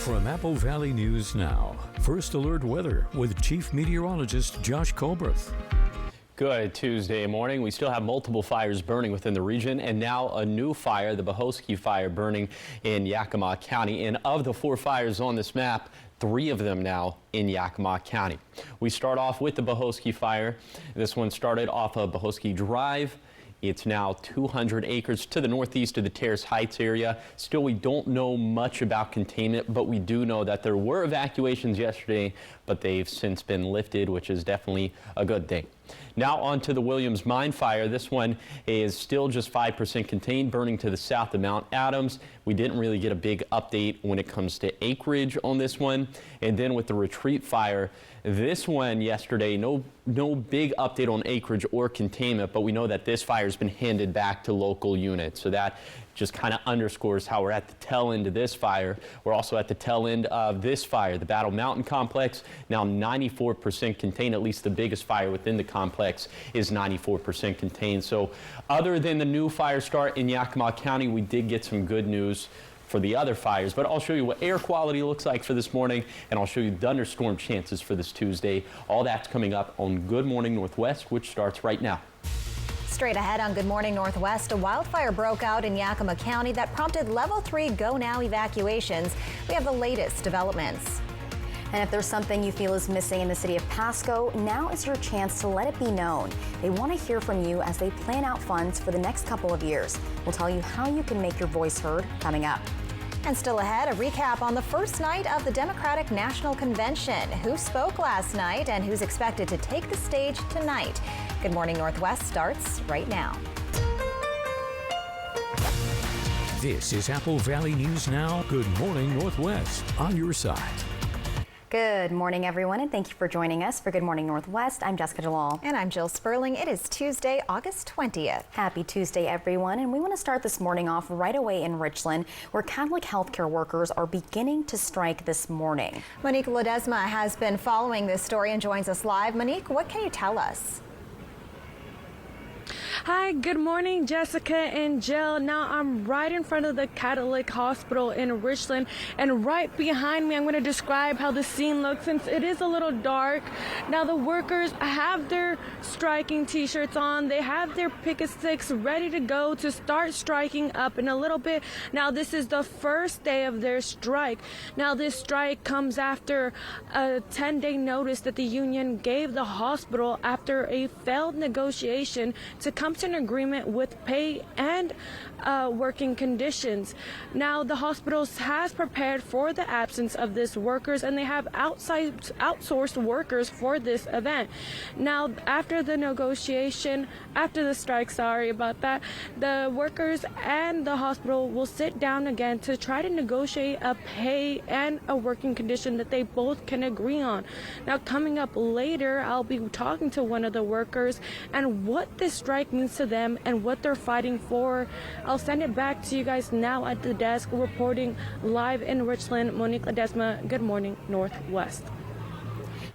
From Apple Valley News Now, First Alert Weather with Chief Meteorologist Josh Colbreth. Good Tuesday morning. We still have multiple fires burning within the region, and now a new fire, the Bohosky fire, burning in Yakima County. And of the 4 fires on this map, 3 of them now in Yakima County. We start off with the Bohosky fire. This one started off of Bohosky Drive. It's now 200 acres to the northeast of the Terrace Heights area. Still, we don't know much about containment, but we do know that there were evacuations yesterday, but they've since been lifted, which is definitely a good thing. Now on to the Williams Mine fire. This one is still just 5% contained, burning to the south of Mount Adams. We didn't really get a big update when it comes to acreage on this one. And then with the Retreat fire, this one yesterday, no big update on acreage or containment, but we know that this fire has been handed back to local units. So that just kind of underscores how we're at the tail end of this fire. We're also at the tail end of this fire, the Battle Mountain complex, now 94% contained. At least the biggest fire within the complex is 94% contained. So other than the new fire start in Yakima County, we did get some good news for the other fires, but I'll show you what air quality looks like for this morning, and I'll show you thunderstorm chances for this Tuesday. All that's coming up on Good Morning Northwest, which starts right now. Straight ahead on Good Morning Northwest, a wildfire broke out in Yakima County that prompted level 3 go now evacuations. We have the latest developments. And if there's something you feel is missing in the city of Pasco, now is your chance to let it be known. They want to hear from you as they plan out funds for the next couple of years. We'll tell you how you can make your voice heard coming up. And still ahead, a recap on the first night of the Democratic National Convention. Who spoke last night and who's expected to take the stage tonight? Good Morning Northwest starts right now. This is Apple Valley News Now. Good Morning Northwest, on your side. Good morning, everyone, and thank you for joining us for Good Morning Northwest. I'm Jessica Jalal. And I'm Jill Sperling. It is Tuesday, August 20th. Happy Tuesday, everyone. And we want to start this morning off right away in Richland, where Catholic healthcare workers are beginning to strike this morning. Monique Ledesma has been following this story and joins us live. Monique, what can you tell us? Hi, good morning, Jessica and Jill. Now I'm right in front of the Catholic Hospital in Richland, and right behind me I'm going to describe how the scene looks since it is a little dark. Now the workers have their striking t-shirts on. They have their picket sticks ready to go to start striking up in a little bit. Now this is the first day of their strike. Now this strike comes after a 10-day notice that the union gave the hospital after a failed negotiation to come to an agreement with pay and working conditions. Now the hospital has prepared for the absence of these workers, and they have outsourced workers for this event. Now after the negotiation, after the strike, sorry about that, the workers and the hospital will sit down again to try to negotiate a pay and a working condition that they both can agree on. Now coming up later, I'll be talking to one of the workers and what this strike means to them and what they're fighting for. I'll send it back to you guys now at the desk. Reporting live in Richland, Monique Ledesma, Good Morning Northwest.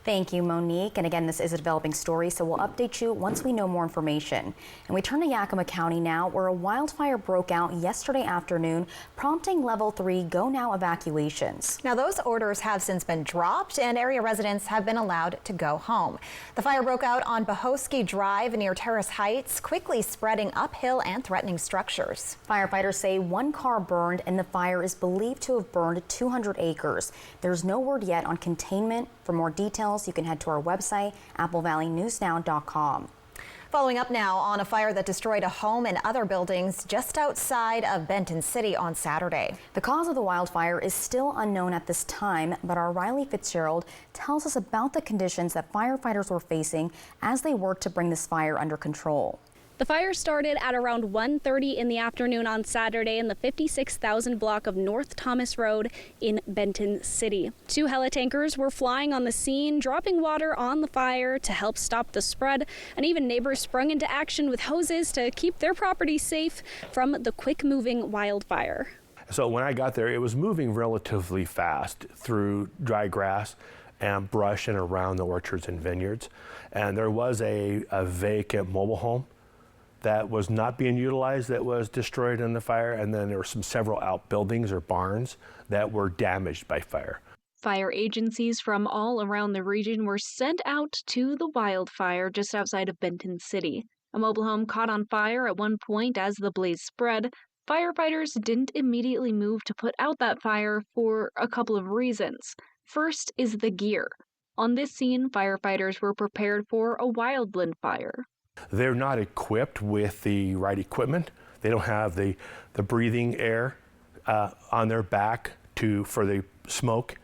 Thank you, Monique. And again, this is a developing story, so we'll update you once we know more information. And we turn to Yakima County now, where a wildfire broke out yesterday afternoon, prompting level 3 go now evacuations. Now those orders have since been dropped and area residents have been allowed to go home. The fire broke out on Bohosky Drive near Terrace Heights, quickly spreading uphill and threatening structures. Firefighters say 1 car burned, and the fire is believed to have burned 200 acres. There's no word yet on containment. For more details, you can head to our website, applevalleynewsnow.com. Following up now on a fire that destroyed a home and other buildings just outside of Benton City on Saturday. The cause of the wildfire is still unknown at this time, but our Riley Fitzgerald tells us about the conditions that firefighters were facing as they worked to bring this fire under control. The fire started at around 1:30 in the afternoon on Saturday in the 56,000 block of North Thomas Road in Benton City. 2 heli-tankers were flying on the scene, dropping water on the fire to help stop the spread, and even neighbors sprung into action with hoses to keep their property safe from the quick-moving wildfire. So when I got there, it was moving relatively fast through dry grass and brush and around the orchards and vineyards. And there was a vacant mobile home that was not being utilized that was destroyed in the fire, and then there were several outbuildings or barns that were damaged by fire. Fire agencies from all around the region were sent out to the wildfire just outside of Benton City. A mobile home caught on fire at one point as the blaze spread. Firefighters didn't immediately move to put out that fire for a couple of reasons. First is the gear. On this scene, firefighters were prepared for a wildland fire. They're not equipped with the right equipment. They don't have the breathing air on their back for the smoke.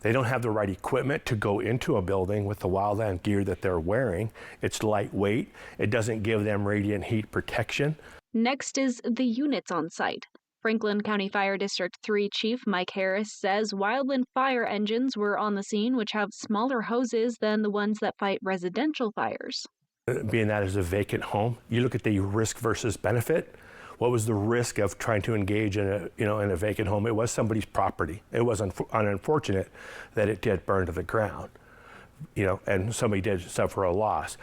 They don't have the right equipment to go into a building with the wildland gear that they're wearing. It's lightweight. It doesn't give them radiant heat protection. Next is the units on site. Franklin County Fire District 3 Chief Mike Harris says wildland fire engines were on the scene, which have smaller hoses than the ones that fight residential fires. Being that as a vacant home, you look at the risk versus benefit. What was the risk of trying to engage in a vacant home? It was somebody's property. It was unfortunate that it did burn to the ground, and somebody did suffer a loss.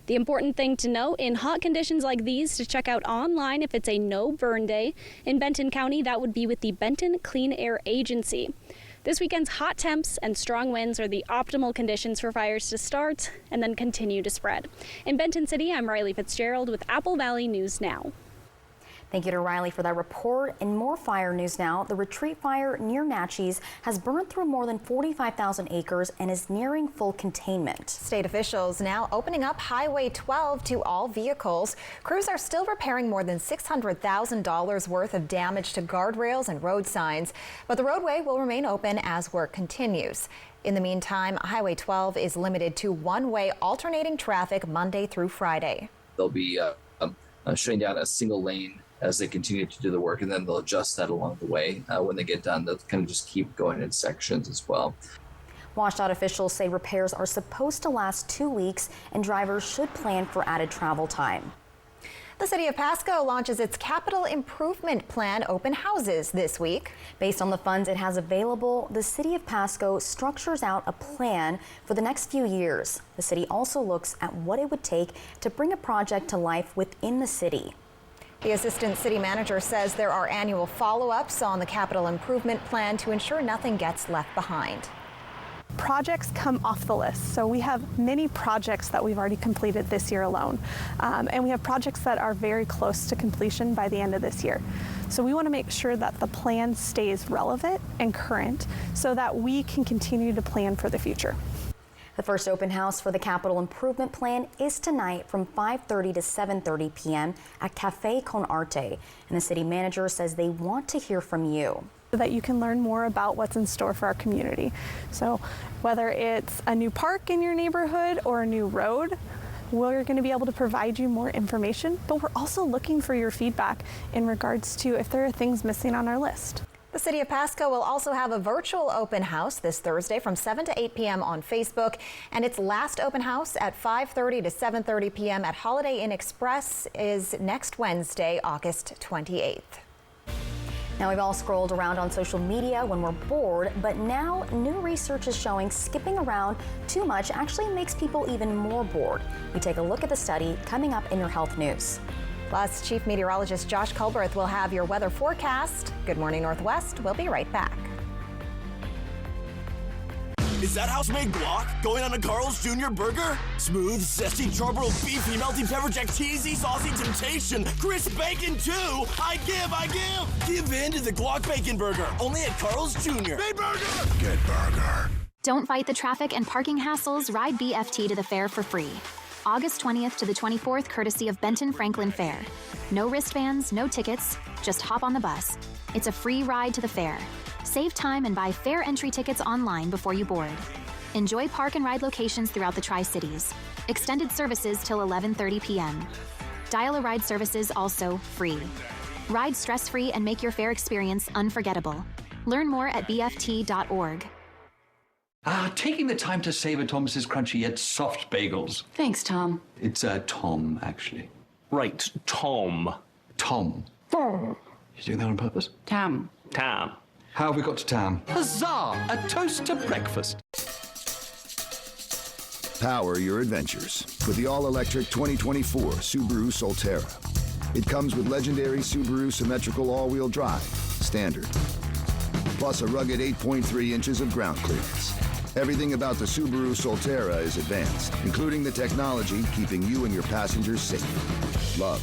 The important thing to note in hot conditions like these to check out online if it's a no burn day. In Benton County, that would be with the Benton Clean Air Agency. This weekend's hot temps and strong winds are the optimal conditions for fires to start and then continue to spread. In Benton City, I'm Riley Fitzgerald with Apple Valley News Now. Thank you to Riley for that report. And more fire news now. The Retreat Fire near Natchez has burned through more than 45,000 acres and is nearing full containment. State officials now opening up Highway 12 to all vehicles. Crews are still repairing more than $600,000 worth of damage to guardrails and road signs, but the roadway will remain open as work continues. In the meantime, Highway 12 is limited to one-way alternating traffic Monday through Friday. They'll be shutting down a single lane as they continue to do the work, and then they'll adjust that along the way. When they get done, they'll kind of just keep going in sections as well. WashDOT officials say repairs are supposed to last 2 weeks and drivers should plan for added travel time. The city of Pasco launches its capital improvement plan open houses this week. Based on the funds it has available, the city of Pasco structures out a plan for the next few years. The city also looks at what it would take to bring a project to life within the city. The assistant city manager says there are annual follow-ups on the capital improvement plan to ensure nothing gets left behind. Projects come off the list. So we have many projects that we've already completed this year alone. And we have projects that are very close to completion by the end of this year. So we want to make sure that the plan stays relevant and current so that we can continue to plan for the future. The first open house for the capital improvement plan is tonight from 5:30 to 7:30 p.m. at Café Con Arte. And the city manager says they want to hear from you, so that you can learn more about what's in store for our community. So whether it's a new park in your neighborhood or a new road, we're going to be able to provide you more information, but we're also looking for your feedback in regards to if there are things missing on our list. The city of Pasco will also have a virtual open house this Thursday from 7 to 8 p.m. on Facebook, and its last open house at 5:30 to 7:30 p.m. at Holiday Inn Express is next Wednesday, August 28th. Now, we've all scrolled around on social media when we're bored, but now new research is showing skipping around too much actually makes people even more bored. We take a look at the study coming up in your health news. Plus, Chief Meteorologist Josh Culberth will have your weather forecast. Good Morning Northwest. We'll be right back. Is that house-made guac going on a Carl's Jr. burger? Smooth, zesty, charbroiled, beefy, melty pepper jack, cheesy, saucy temptation, crisp bacon too. I give. Give in to the guac bacon burger, only at Carl's Jr. Made burger. Good burger. Don't fight the traffic and parking hassles. Ride BFT to the fair for free. August 20th to the 24th, courtesy of Benton Franklin Fair. No wristbands, no tickets, just hop on the bus. It's a free ride to the fair. Save time and buy fair entry tickets online before you board. Enjoy park and ride locations throughout the Tri-Cities. Extended services till 11:30 p.m. Dial-a-ride services also free. Ride stress-free and make your fair experience unforgettable. Learn more at bft.org. Taking the time to savor Thomas's crunchy yet soft bagels. Thanks, Tom. It's Tom, actually. Right, Tom. Tom. You doing that on purpose? Tam. Tam. How have we got to Tam? Huzzah! A toast to breakfast. Power your adventures with the all-electric 2024 Subaru Solterra. It comes with legendary Subaru symmetrical all-wheel drive, standard, plus a rugged 8.3 inches of ground clearance. Everything about the Subaru Solterra is advanced, including the technology keeping you and your passengers safe. Love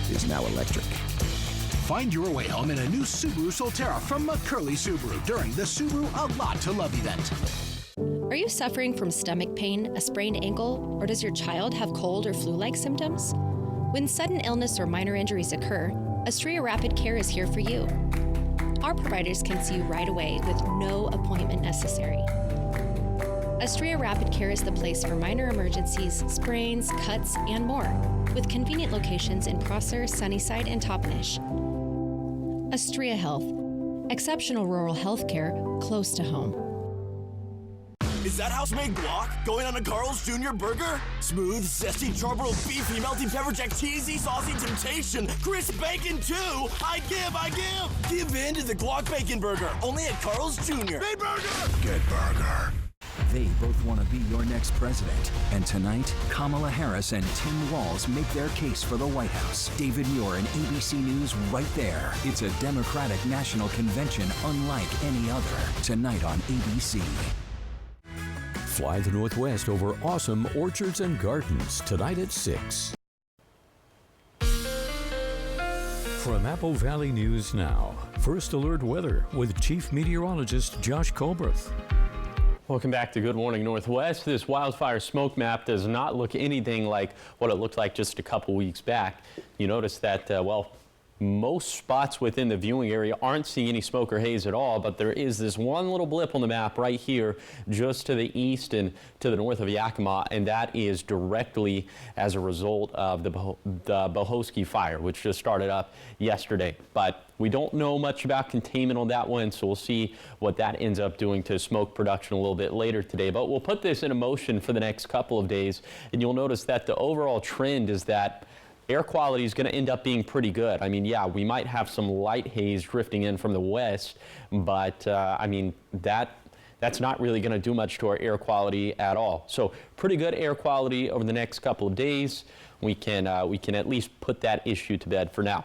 is now electric. Find your way home in a new Subaru Solterra from McCurley Subaru during the Subaru A Lot to Love event. Are you suffering from stomach pain, a sprained ankle, or does your child have cold or flu-like symptoms? When sudden illness or minor injuries occur, Astria Rapid Care is here for you. Our providers can see you right away with no appointment necessary. Astria Rapid Care is the place for minor emergencies, sprains, cuts, and more, with convenient locations in Prosser, Sunnyside, and Toppenish. Astria Health, exceptional rural health care close to home. Is that house-made guac going on a Carl's Jr. burger? Smooth, zesty, charbroiled beefy, melty pepper jack, cheesy, saucy temptation, crisp bacon too. I give. Give in to the guac bacon burger, only at Carl's Jr. Big burger. Good burger. They both want to be your next president. And tonight, Kamala Harris and Tim Walz make their case for the White House. David Muir and ABC News right there. It's a Democratic National Convention unlike any other. Tonight on ABC. Fly the Northwest over awesome orchards and gardens tonight at 6. From Apple Valley News Now, First Alert Weather with Chief Meteorologist Josh Colbreth. Welcome back to Good Morning Northwest. This wildfire smoke map does not look anything like what it looked like just a couple weeks back. You notice that, most spots within the viewing area aren't seeing any smoke or haze at all, but there is this one little blip on the map right here just to the east and to the north of Yakima, and that is directly as a result of the Bohosky fire, which just started up yesterday. But we don't know much about containment on that one, so we'll see what that ends up doing to smoke production a little bit later today. But we'll put this into motion for the next couple of days, and you'll notice that the overall trend is that air quality is going to end up being pretty good. I mean, yeah, we might have some light haze drifting in from the west, but I mean, that's not really going to do much to our air quality at all. So pretty good air quality over the next couple of days. We can at least put that issue to bed for now.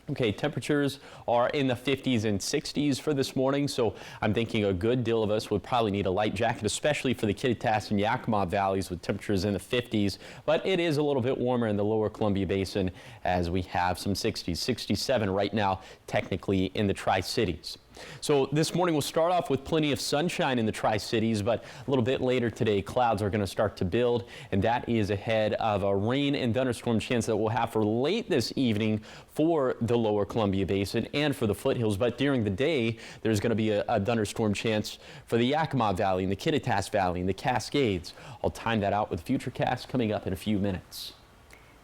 Okay, temperatures are in the 50s and 60s for this morning, so I'm thinking a good deal of us would probably need a light jacket, especially for the Kittitas and Yakima valleys with temperatures in the 50s, but it is a little bit warmer in the lower Columbia Basin as we have some 60s, 67 right now technically in the Tri-Cities. So this morning we'll start off with plenty of sunshine in the Tri-Cities, but a little bit later today clouds are going to start to build, and that is ahead of a rain and thunderstorm chance that we'll have for late this evening for the lower Columbia Basin and for the foothills. But during the day there's going to be a thunderstorm chance for the Yakima Valley and the Kittitas Valley and the Cascades. I'll time that out with Futurecast coming up in a few minutes.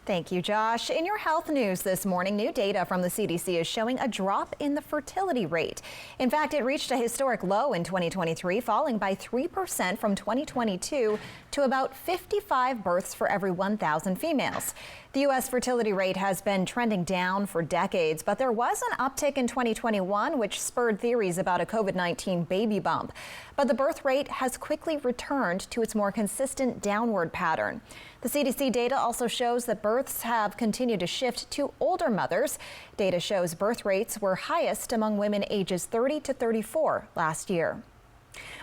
Thank you, Josh. In your health news this morning, new data from the CDC is showing a drop in the fertility rate. In fact, it reached a historic low in 2023, falling by 3% from 2022 to about 55 births for every 1,000 females. The U.S. fertility rate has been trending down for decades, but there was an uptick in 2021, which spurred theories about a COVID-19 baby bump. But the birth rate has quickly returned to its more consistent downward pattern. The CDC data also shows that births have continued to shift to older mothers. Data shows birth rates were highest among women ages 30 to 34 last year.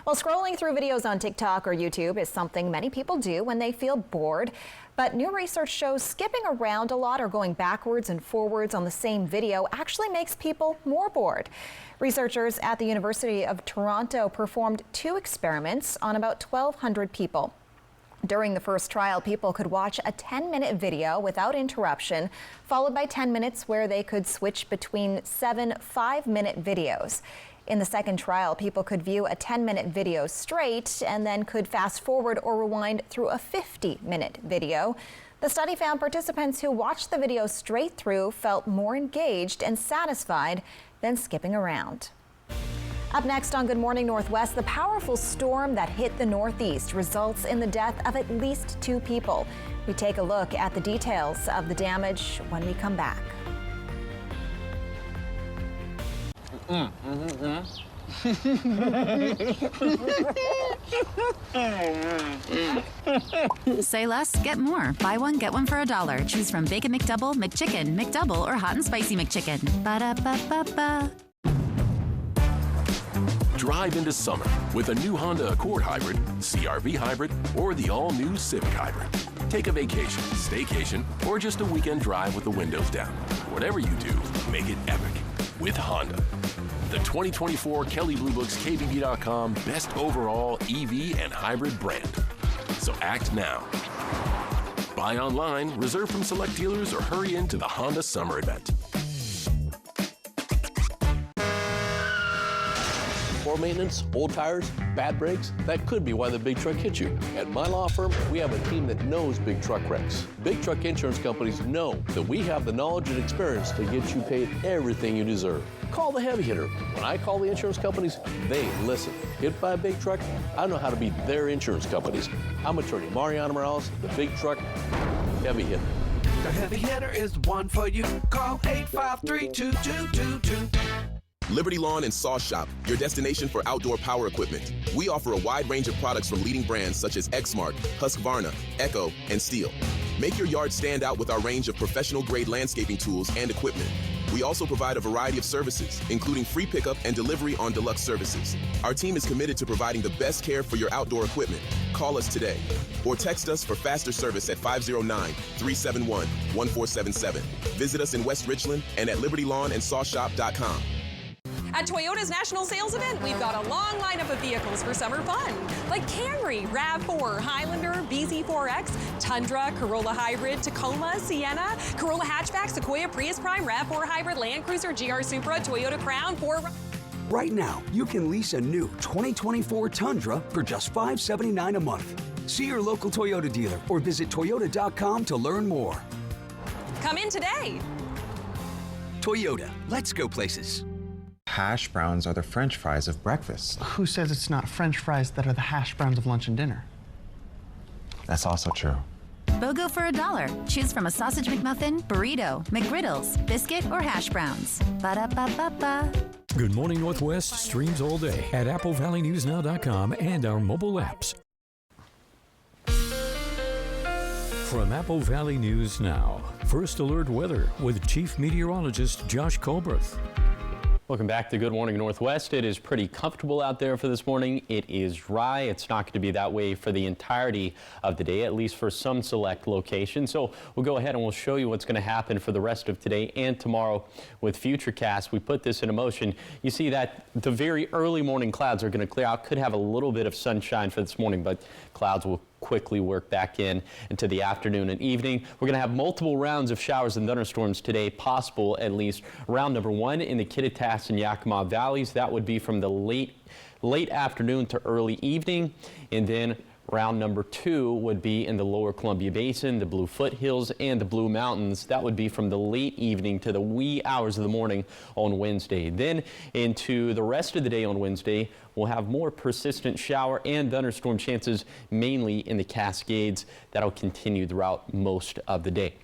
Well, scrolling through videos on TikTok or YouTube is something many people do when they feel bored. But new research shows skipping around a lot or going backwards and forwards on the same video actually makes people more bored. Researchers at the University of Toronto performed 2 experiments on about 1,200 people. During the first trial, people could watch a 10-minute video without interruption, followed by 10 minutes where they could switch between 7 5-minute videos. In the second trial, people could view a 10-minute video straight and then could fast forward or rewind through a 50-minute video. The study found participants who watched the video straight through felt more engaged and satisfied than skipping around. Up next on Good Morning Northwest, the powerful storm that hit the Northeast results in the death of at least 2 people. We take a look at the details of the damage when we come back. Say less, get more. Buy one, get one for $1. Choose from Bacon McDouble, McChicken, McDouble, or Hot and Spicy McChicken. Ba-da-ba-ba-ba. Drive into summer with a new Honda Accord Hybrid, CR-V Hybrid, or the all-new Civic Hybrid. Take a vacation, staycation, or just a weekend drive with the windows down. Whatever you do, make it epic with Honda. The 2024 Kelley Blue Book's KBB.com Best Overall EV and Hybrid Brand. So act now. Buy online, reserve from select dealers, or hurry into the Honda Summer Event. Poor maintenance, old tires, bad brakes, that could be why the big truck hit you. At my law firm, we have a team that knows big truck wrecks. Big truck insurance companies know that we have the knowledge and experience to get you paid everything you deserve. Call the heavy hitter. When I call the insurance companies, they listen. Hit by a big truck, I know how to be their insurance companies. I'm attorney Mariano Morales, the big truck heavy hitter. The heavy hitter is the one for you. Call 853-2222. Liberty Lawn and Saw Shop, your destination for outdoor power equipment. We offer a wide range of products from leading brands such as Exmark, Husqvarna, Echo, and Steel. Make your yard stand out with our range of professional-grade landscaping tools and equipment. We also provide a variety of services, including free pickup and delivery on deluxe services. Our team is committed to providing the best care for your outdoor equipment. Call us today or text us for faster service at 509-371-1477. Visit us in West Richland and at libertylawnandsawshop.com. At Toyota's National Sales Event, we've got a long lineup of vehicles for summer fun, like Camry, RAV4, Highlander, BZ4X, Tundra, Corolla Hybrid, Tacoma, Sienna, Corolla Hatchback, Sequoia, Prius Prime, RAV4 Hybrid, Land Cruiser, GR Supra, Toyota Crown, 4... Right now, you can lease a new 2024 Tundra for just $579 a month. See your local Toyota dealer or visit Toyota.com to learn more. Come in today. Toyota, let's go places. Hash browns are the French fries of breakfast. Who says it's not French fries that are the hash browns of lunch and dinner? That's also true. BOGO for $1. Choose from a sausage McMuffin, burrito, McGriddles, biscuit, or hash browns. Ba-da-ba-ba-ba. Good Morning Northwest streams all day at AppleValleyNewsNow.com and our mobile apps. From Apple Valley News Now, First Alert Weather with Chief Meteorologist Josh Colbreth. Welcome back to Good Morning Northwest. It is pretty comfortable out there for this morning. It is dry. It's not going to be that way for the entirety of the day, at least for some select locations. So we'll go ahead and we'll show you what's going to happen for the rest of today and tomorrow with Futurecast. We put this in motion. You see that the very early morning clouds are going to clear out. Could have a little bit of sunshine for this morning, but clouds will quickly work back into the afternoon and evening. We're going to have multiple rounds of showers and thunderstorms today, possible at least round number 1 in the Kittitas and Yakima valleys. That would be from the late afternoon to early evening, and then round number 2 would be in the lower Columbia Basin, the Blue Foothills, and the Blue Mountains. That would be from the late evening to the wee hours of the morning on Wednesday. Then into the rest of the day on Wednesday, we'll have more persistent shower and thunderstorm chances, mainly in the Cascades. That'll continue throughout most of the day.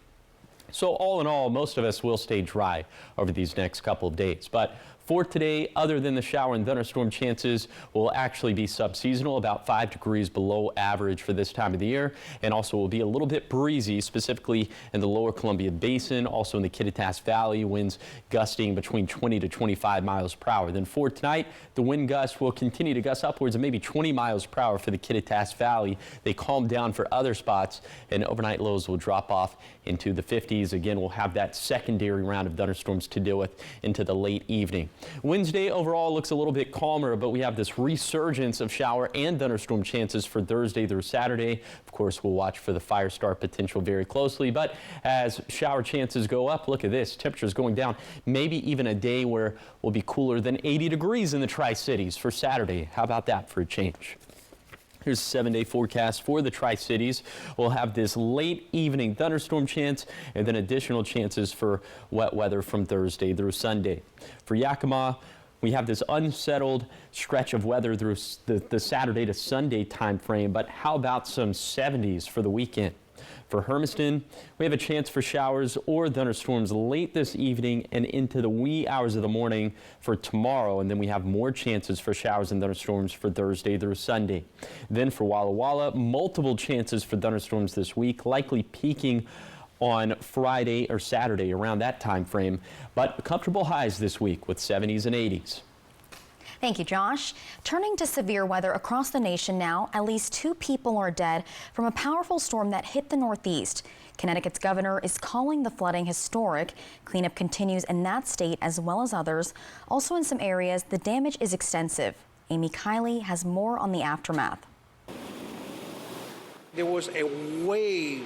So all in all, most of us will stay dry over these next couple of days. But for today, other than the shower and thunderstorm chances, will actually be subseasonal, about 5 degrees below average for this time of the year, and also will be a little bit breezy, specifically in the lower Columbia Basin, also in the Kittitas Valley, winds gusting between 20 to 25 miles per hour. Then for tonight, the wind gusts will continue to gust upwards of maybe 20 miles per hour for the Kittitas Valley. They calm down for other spots, and overnight lows will drop off into the 50s. Again, we'll have that secondary round of thunderstorms to deal with into the late evening. Wednesday overall looks a little bit calmer, but we have this resurgence of shower and thunderstorm chances for Thursday through Saturday. Of course, we'll watch for the fire start potential very closely, but as shower chances go up, look at this, temperatures going down. Maybe even a day where we'll be cooler than 80 degrees in the Tri-Cities for Saturday. How about that for a change? Here's a 7-day forecast for the Tri-Cities. We'll have this late evening thunderstorm chance and then additional chances for wet weather from Thursday through Sunday. For Yakima, we have this unsettled stretch of weather through the Saturday to Sunday time frame, but how about some 70s for the weekend? For Hermiston, we have a chance for showers or thunderstorms late this evening and into the wee hours of the morning for tomorrow, and then we have more chances for showers and thunderstorms for Thursday through Sunday. Then for Walla Walla, multiple chances for thunderstorms this week, likely peaking on Friday or Saturday around that time frame, but comfortable highs this week with 70s and 80s. Thank you, Josh. Turning to severe weather across the nation now, at least 2 people are dead from a powerful storm that hit the Northeast. Connecticut's governor is calling the flooding historic. Cleanup continues in that state as well as others. Also in some areas, the damage is extensive. Amy Kiley has more on the aftermath. There was a wave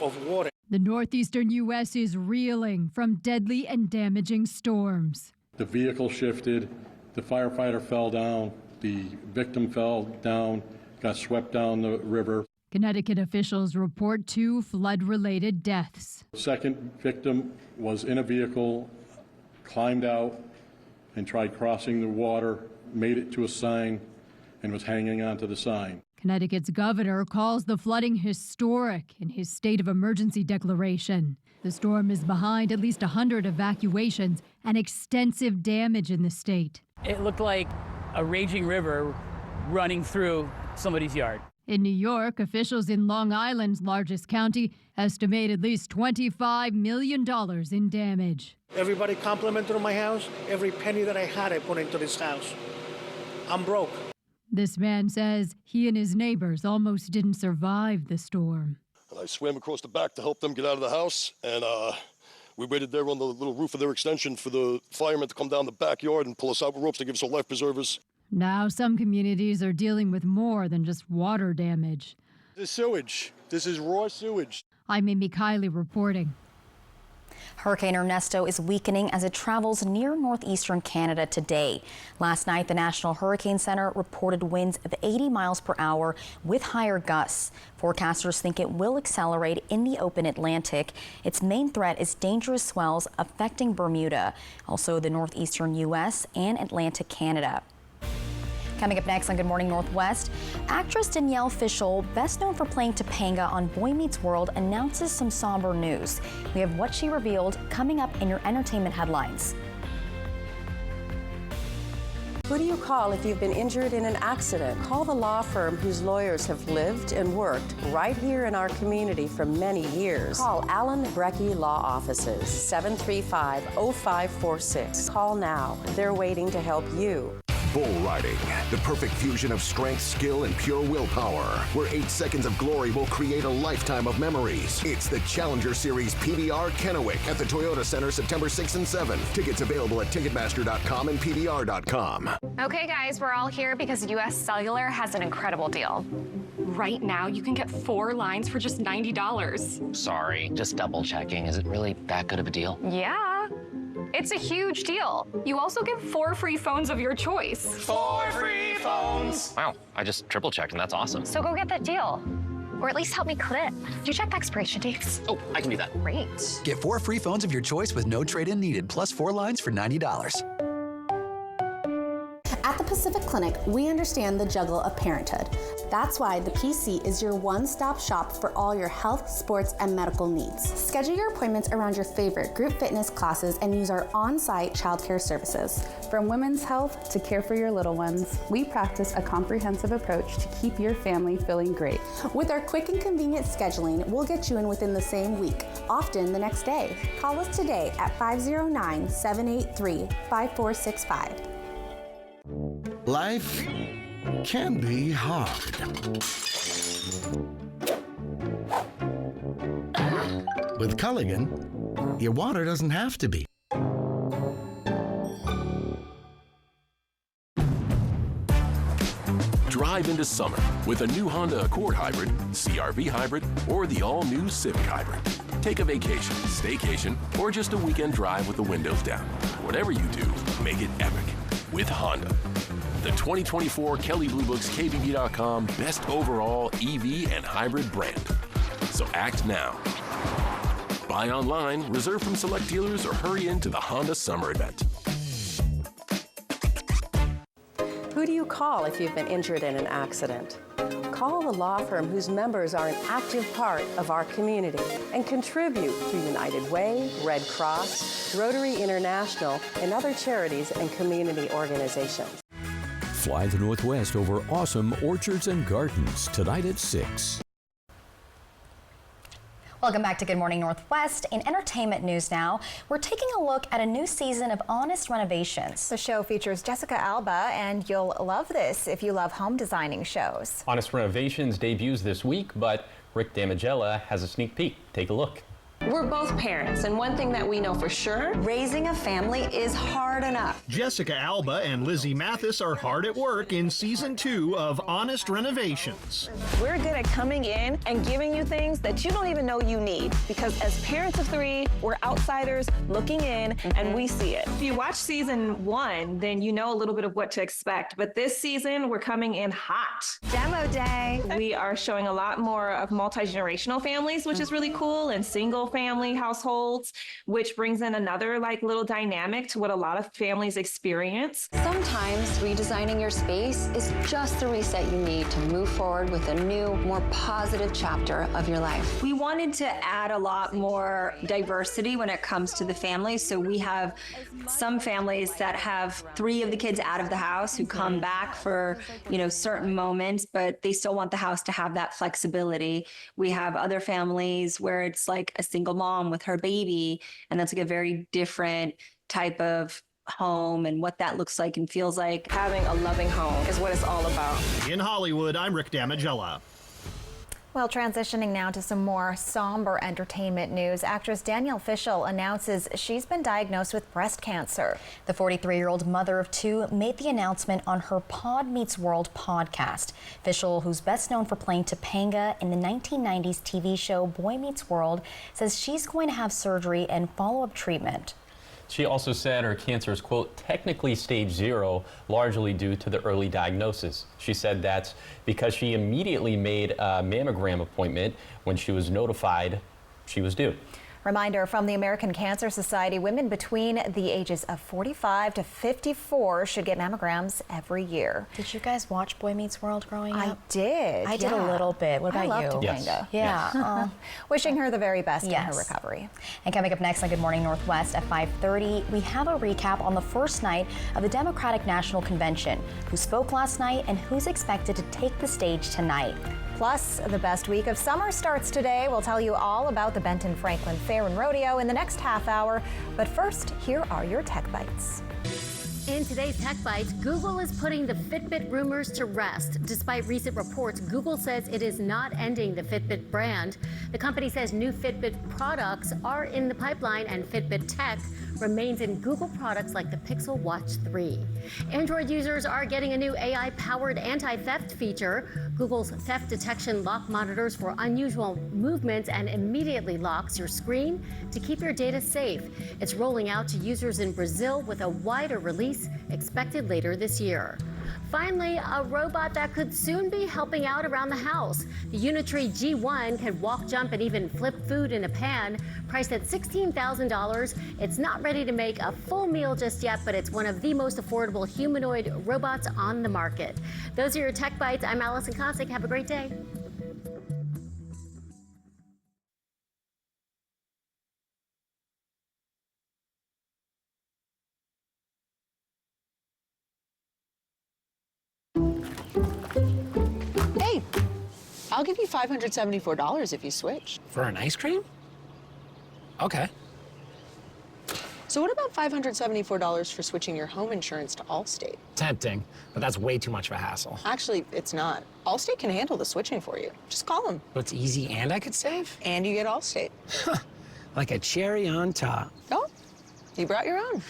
of water. The northeastern U.S. is reeling from deadly and damaging storms. The vehicle shifted. The firefighter fell down, the victim fell down, got swept down the river. Connecticut officials report 2 flood-related deaths. The second victim was in a vehicle, climbed out and tried crossing the water, made it to a sign, and was hanging onto the sign. Connecticut's governor calls the flooding historic in his state of emergency declaration. The storm is behind at least 100 evacuations and extensive damage in the state. It looked like a raging river running through somebody's yard. In New York, officials in Long Island's largest county estimate at least $25 million in damage. Everybody complimented on my house. Every penny that I had, I put into this house. I'm broke. This man says he and his neighbors almost didn't survive the storm. And I swam across the back to help them get out of the house, and we waited there on the little roof of their extension for the firemen to come down the backyard and pull us out with ropes to give us life preservers. Now some communities are dealing with more than just water damage. This is sewage. This is raw sewage. I'm Amy Kiley reporting. Hurricane Ernesto is weakening as it travels near northeastern Canada today. Last night, the National Hurricane Center reported winds of 80 miles per hour with higher gusts. Forecasters think it will accelerate in the open Atlantic. Its main threat is dangerous swells affecting Bermuda, also the northeastern U.S. and Atlantic Canada. Coming up next on Good Morning Northwest, actress Danielle Fishel, best known for playing Topanga on Boy Meets World, announces some somber news. We have what she revealed coming up in your entertainment headlines. Who do you call if you've been injured in an accident? Call the law firm whose lawyers have lived and worked right here in our community for many years. Call Allen Brecky Law Offices, 735-0546. Call now. They're waiting to help you. Bull riding, the perfect fusion of strength, skill, and pure willpower, where 8 seconds of glory will create a lifetime of memories. It's the Challenger Series PBR Kennewick at the Toyota Center September 6th and 7th. Tickets available at Ticketmaster.com and PBR.com. Okay, guys, we're all here because US Cellular has an incredible deal. Right now, you can get 4 lines for just $90. Sorry, just double checking. Is it really that good of a deal? Yeah. It's a huge deal. You also get 4 free phones of your choice. 4 free phones! Wow, I just triple checked and that's awesome. So go get that deal. Or at least help me clip. Do you check the expiration dates? Oh, I can do that. Great. Get 4 free phones of your choice with no trade-in needed, plus 4 lines for $90. At the Pacific Clinic, we understand the juggle of parenthood. That's why the PC is your one-stop shop for all your health, sports, and medical needs. Schedule your appointments around your favorite group fitness classes and use our on-site childcare services. From women's health to care for your little ones, we practice a comprehensive approach to keep your family feeling great. With our quick and convenient scheduling, we'll get you in within the same week, often the next day. Call us today at 509-783-5465. Life can be hard. With Culligan, your water doesn't have to be. Drive into summer with a new Honda Accord Hybrid, CR-V Hybrid, or the all-new Civic Hybrid. Take a vacation, staycation, or just a weekend drive with the windows down. Whatever you do, make it epic with Honda. The 2024 Kelley Blue Book's KBB.com Best Overall EV and Hybrid Brand. So act now. Buy online, reserve from select dealers, or hurry into the Honda Summer Event. Who do you call if you've been injured in an accident? Call the law firm whose members are an active part of our community and contribute through United Way, Red Cross, Rotary International, and other charities and community organizations. Fly the Northwest over awesome orchards and gardens tonight at 6. Welcome back to Good Morning Northwest. In entertainment news now, we're taking a look at a new season of Honest Renovations. The show features Jessica Alba, and you'll love this if you love home designing shows. Honest Renovations debuts this week, but Rick Damigella has a sneak peek. Take a look. We're both parents, and one thing that we know for sure, raising a family is hard enough. Jessica Alba and Lizzie Mathis are hard at work in season 2 of Honest Renovations. We're good at coming in and giving you things that you don't even know you need, because as parents of 3, we're outsiders looking in, and we see it. If you watch season 1, then you know a little bit of what to expect, but this season, we're coming in hot. Demo day. We are showing a lot more of multi-generational families, which is really cool, and single family households, which brings in another little dynamic to what a lot of families experience. Sometimes redesigning your space is just the reset you need to move forward with a new, more positive chapter of your life. We wanted to add a lot more diversity when it comes to the families. So we have some families that have 3 of the kids out of the house who come back for, certain moments, but they still want the house to have that flexibility. We have other families where it's like a single mom with her baby, and that's like a very different type of home and what that looks like and feels like. Having a loving home is what it's all about. In Hollywood, I'm Rick Damigella. Well, transitioning now to some more somber entertainment news. Actress Danielle Fishel announces she's been diagnosed with breast cancer. The 43-year-old mother of 2 made the announcement on her Pod Meets World podcast. Fishel, who's best known for playing Topanga in the 1990s TV show Boy Meets World, says she's going to have surgery and follow-up treatment. She also said her cancer is, quote, technically stage 0, largely due to the early diagnosis. She said that's because she immediately made a mammogram appointment when she was notified she was due. Reminder from the American Cancer Society, women between the ages of 45 to 54 should get mammograms every year. Did you guys watch Boy Meets World growing up? I did. I did a little bit. What about you? I love Topanga. Yes. Yeah. Wishing her the very best in her recovery. And coming up next on Good Morning Northwest at 5:30, we have a recap on the first night of the Democratic National Convention, who spoke last night and who's expected to take the stage tonight. Plus, the best week of summer starts today. We'll tell you all about the Benton Franklin Fair and Rodeo in the next half hour. But first, here are your Tech Bites. In today's Tech Bites, Google is putting the Fitbit rumors to rest. Despite recent reports, Google says it is not ending the Fitbit brand. The company says new Fitbit products are in the pipeline, and Fitbit tech remains in Google products like the Pixel Watch 3. Android users are getting a new AI-powered anti-theft feature. Google's theft detection lock monitors for unusual movements and immediately locks your screen to keep your data safe. It's rolling out to users in Brazil with a wider release expected later this year. Finally, a robot that could soon be helping out around the house. The Unitree G1 can walk, jump, and even flip food in a pan. Priced at $16,000, it's not ready to make a full meal just yet, but it's one of the most affordable humanoid robots on the market. Those are your Tech Bites. I'm Allison Kosick. Have a great day. Hey, I'll give you $574 if you switch. For an ice cream? Okay. So what about $574 for switching your home insurance to Allstate? Tempting, but that's way too much of a hassle. Actually, it's not. Allstate can handle the switching for you. Just call them. But it's easy and I could save? And you get Allstate. Like a cherry on top. Oh, you brought your own.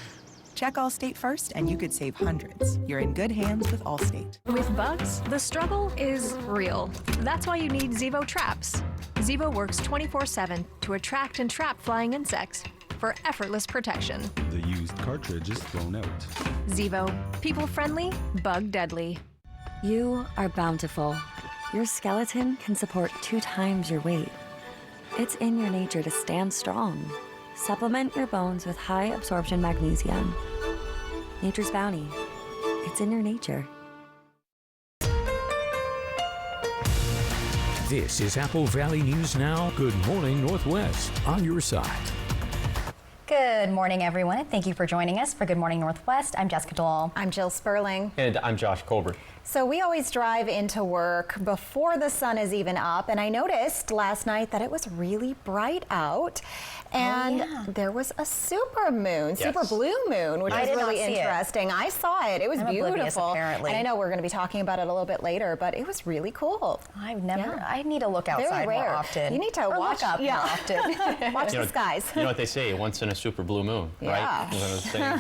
Check Allstate first and you could save hundreds. You're in good hands with Allstate. With bugs, the struggle is real. That's why you need Zevo traps. Zevo works 24/7 to attract and trap flying insects for effortless protection. The used cartridge is thrown out. Zevo, people-friendly, bug-deadly. You are bountiful. Your skeleton can support 2 times your weight. It's in your nature to stand strong. Supplement your bones with high-absorption magnesium. Nature's bounty. It's in your nature. This is Apple Valley News Now. Good morning, Northwest. On your side. Good morning, everyone. Thank you for joining us for Good Morning Northwest. I'm Jessica Dole. I'm Jill Sperling. And I'm Josh Colbert. So we always drive into work before the sun is even up, and I noticed last night that it was really bright out, and there was a super moon, super blue moon, which was really interesting. I saw it. It was beautiful. Apparently. And I know we're going to be talking about it a little bit later, but it was really cool. I need to look outside more often. You need to watch up more often. Watch the skies. You know what they say, once in a super blue moon, right?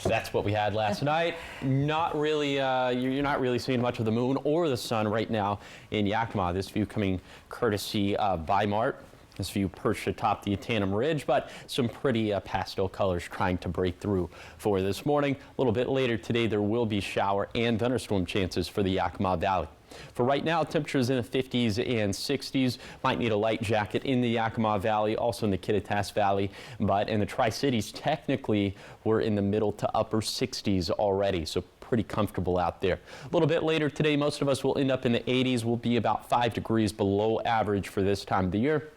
So that's what we had last night. Not really, you're not really seeing much of the moon or the sun right now in Yakima. This view coming courtesy of Bimart. This view perched atop the Tanum Ridge, but some pretty pastel colors trying to break through for this morning. A little bit later today, there will be shower and thunderstorm chances for the Yakima Valley. For right now, temperatures in the 50s and 60s. Might need a light jacket in the Yakima Valley, also in the Kittitas Valley, but in the Tri-Cities, technically, we're in the middle to upper 60s already, so pretty comfortable out there. A little bit later today, most of us will end up in the 80s. We'll be about 5 degrees below average for this time of the year.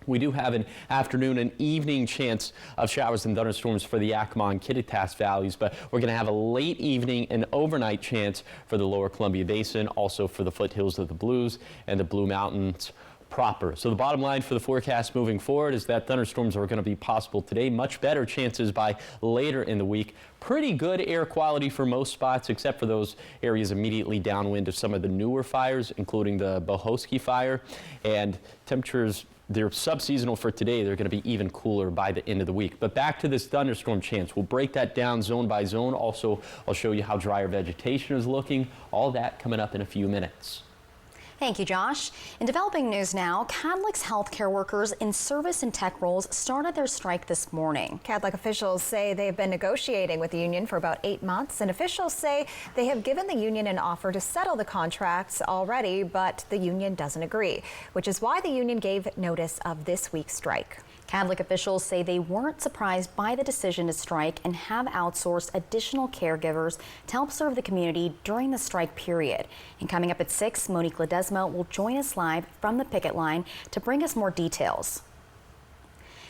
We do have an afternoon and evening chance of showers and thunderstorms for the Yakima and Kittitas valleys, but we're going to have a late evening and overnight chance for the lower Columbia Basin, also for the foothills of the Blues and the Blue Mountains proper. So the bottom line for the forecast moving forward is that thunderstorms are going to be possible today. Much better chances by later in the week. Pretty good air quality for most spots, except for those areas immediately downwind of some of the newer fires, including the Bohosky fire. And temperatures, they're subseasonal for today. They're going to be even cooler by the end of the week. But back to this thunderstorm chance. We'll break that down zone by zone. Also, I'll show you how drier vegetation is looking. All that coming up in a few minutes. Thank you, Josh. In developing news now, Cadlec's healthcare workers in service and tech roles started their strike this morning. Cadlec officials say they've been negotiating with the union for about 8 months, and officials say they have given the union an offer to settle the contracts already, but the union doesn't agree, which is why the union gave notice of this week's strike. Cadlec officials say they weren't surprised by the decision to strike and have outsourced additional caregivers to help serve the community during the strike period. And coming up at 6, Monique Ledesma will join us live from the picket line to bring us more details.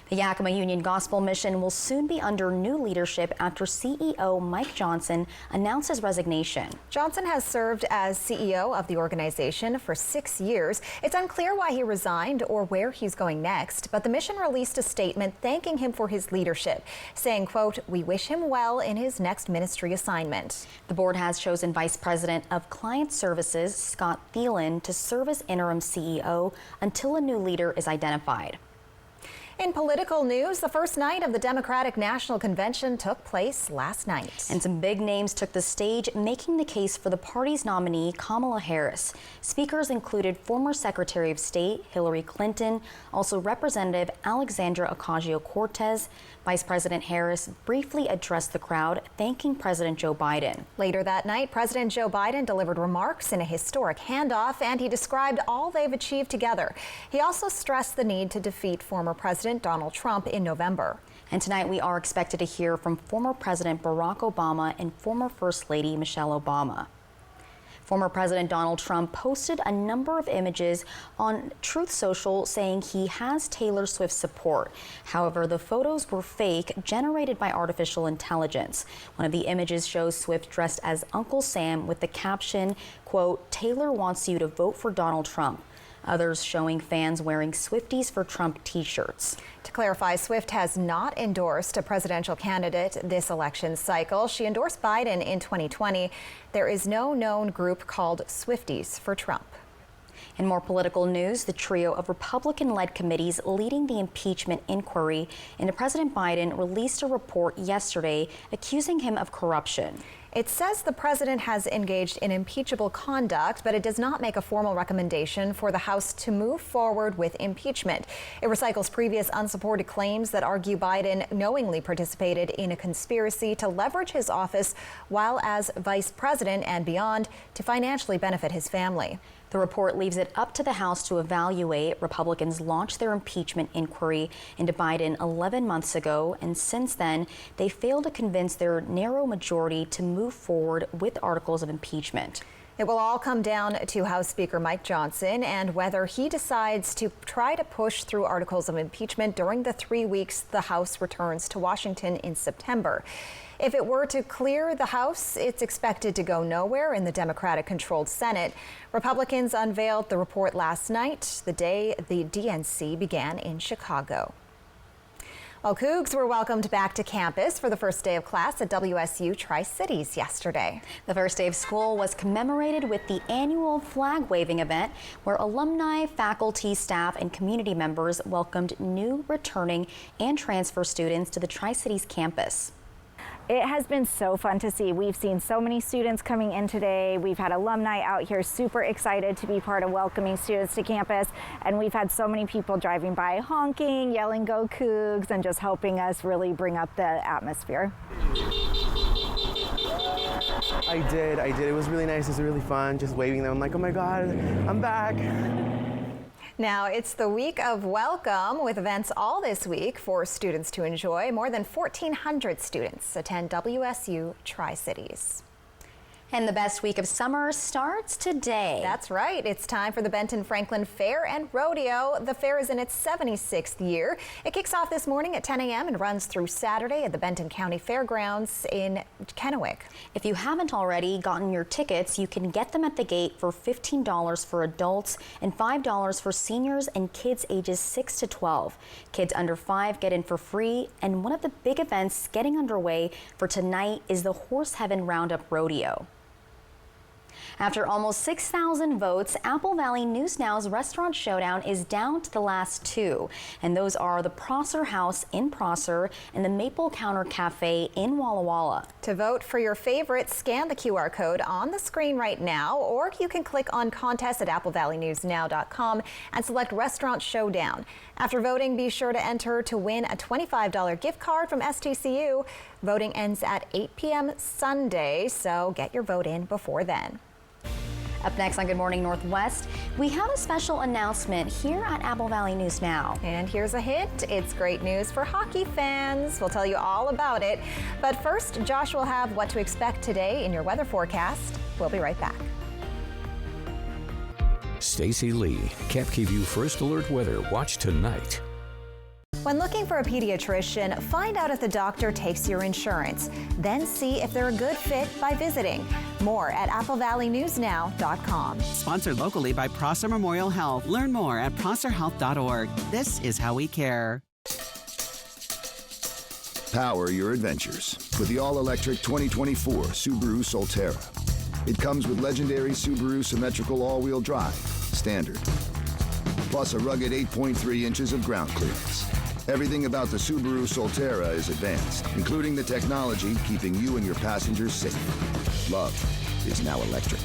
The Yakima Union Gospel Mission will soon be under new leadership after CEO Mike Johnson announced his resignation. Johnson has served as CEO of the organization for 6 years. It's unclear why he resigned or where he's going next, but the mission released a statement thanking him for his leadership, saying, quote, "We wish him well in his next ministry assignment." The board has chosen Vice President of Client Services, Scott Thielen, to serve as interim CEO until a new leader is identified. In political news, the first night of the Democratic National Convention took place last night. And some big names took the stage, making the case for the party's nominee, Kamala Harris. Speakers included former Secretary of State Hillary Clinton, also Representative Alexandra Ocasio-Cortez. Vice President Harris briefly addressed the crowd, thanking President Joe Biden. Later that night, President Joe Biden delivered remarks in a historic handoff, and he described all they've achieved together. He also stressed the need to defeat former President Donald Trump in November. And tonight we are expected to hear from former President Barack Obama and former First Lady Michelle Obama. Former President Donald Trump posted a number of images on Truth Social saying he has Taylor Swift's support. However, the photos were fake, generated by artificial intelligence. One of the images shows Swift dressed as Uncle Sam with the caption, quote, "Taylor wants you to vote for Donald Trump." Others showing fans wearing Swifties for Trump t-shirts. To clarify, Swift has not endorsed a presidential candidate this election cycle. She endorsed Biden in 2020. There is no known group called Swifties for Trump. In more political news, the trio of Republican-led committees leading the impeachment inquiry into President Biden released a report yesterday accusing him of corruption. It says the president has engaged in impeachable conduct, but it does not make a formal recommendation for the House to move forward with impeachment. It recycles previous unsupported claims that argue Biden knowingly participated in a conspiracy to leverage his office while as vice president and beyond to financially benefit his family. The report leaves it up to the House to evaluate. Republicans launched their impeachment inquiry into Biden 11 months ago, and since then, they failed to convince their narrow majority to move forward with articles of impeachment. It will all come down to House Speaker Mike Johnson and whether he decides to try to push through articles of impeachment during the 3 weeks the House returns to Washington in September. If it were to clear the House, it's expected to go nowhere in the Democratic-controlled Senate. Republicans unveiled the report last night, the day the DNC began in Chicago. Well, Cougs were welcomed back to campus for the first day of class at WSU Tri-Cities yesterday. The first day of school was commemorated with the annual flag-waving event where alumni, faculty, staff, and community members welcomed new, returning, and transfer students to the Tri-Cities campus. It has been so fun to see. We've seen so many students coming in today. We've had alumni out here super excited to be part of welcoming students to campus. And we've had so many people driving by honking, yelling "Go Cougs," and just helping us really bring up the atmosphere. I did. It was really nice. It was really fun just waving them. I'm like, oh my God, I'm back. Now, it's the week of welcome with events all this week for students to enjoy. More than 1,400 students attend WSU Tri-Cities. And the best week of summer starts today. That's right. It's time for the Benton Franklin Fair and Rodeo. The fair is in its 76th year. It kicks off this morning at 10 a.m. and runs through Saturday at the Benton County Fairgrounds in Kennewick. If you haven't already gotten your tickets, you can get them at the gate for $15 for adults and $5 for seniors and kids ages 6 to 12. Kids under 5 get in for free, and one of the big events getting underway for tonight is the Horse Heaven Roundup Rodeo. After almost 6,000 votes, Apple Valley News Now's Restaurant Showdown is down to the last two, and those are the Prosser House in Prosser and the Maple Counter Cafe in Walla Walla. To vote for your favorite, scan the QR code on the screen right now, or you can click on contest at applevalleyNewsNow.com and select Restaurant Showdown. After voting, be sure to enter to win a $25 gift card from STCU. Voting ends at 8 p.m. Sunday, so get your vote in before then. Up next on Good Morning Northwest, we have a special announcement here at Apple Valley News Now. And here's a hint. It's great news for hockey fans. We'll tell you all about it. But first, Josh will have what to expect today in your weather forecast. We'll be right back. Stacy Lee, KapKView First Alert Weather. Watch tonight. When looking for a pediatrician, find out if the doctor takes your insurance. Then see if they're a good fit by visiting. More at applevalleyNewsNow.com. Sponsored locally by Prosser Memorial Health. Learn more at prosserhealth.org. This is how we care. Power your adventures with the all-electric 2024 Subaru Solterra. It comes with legendary Subaru symmetrical all-wheel drive, standard, plus a rugged 8.3 inches of ground clearance. Everything about the Subaru Solterra is advanced, including the technology keeping you and your passengers safe. Love is now electric.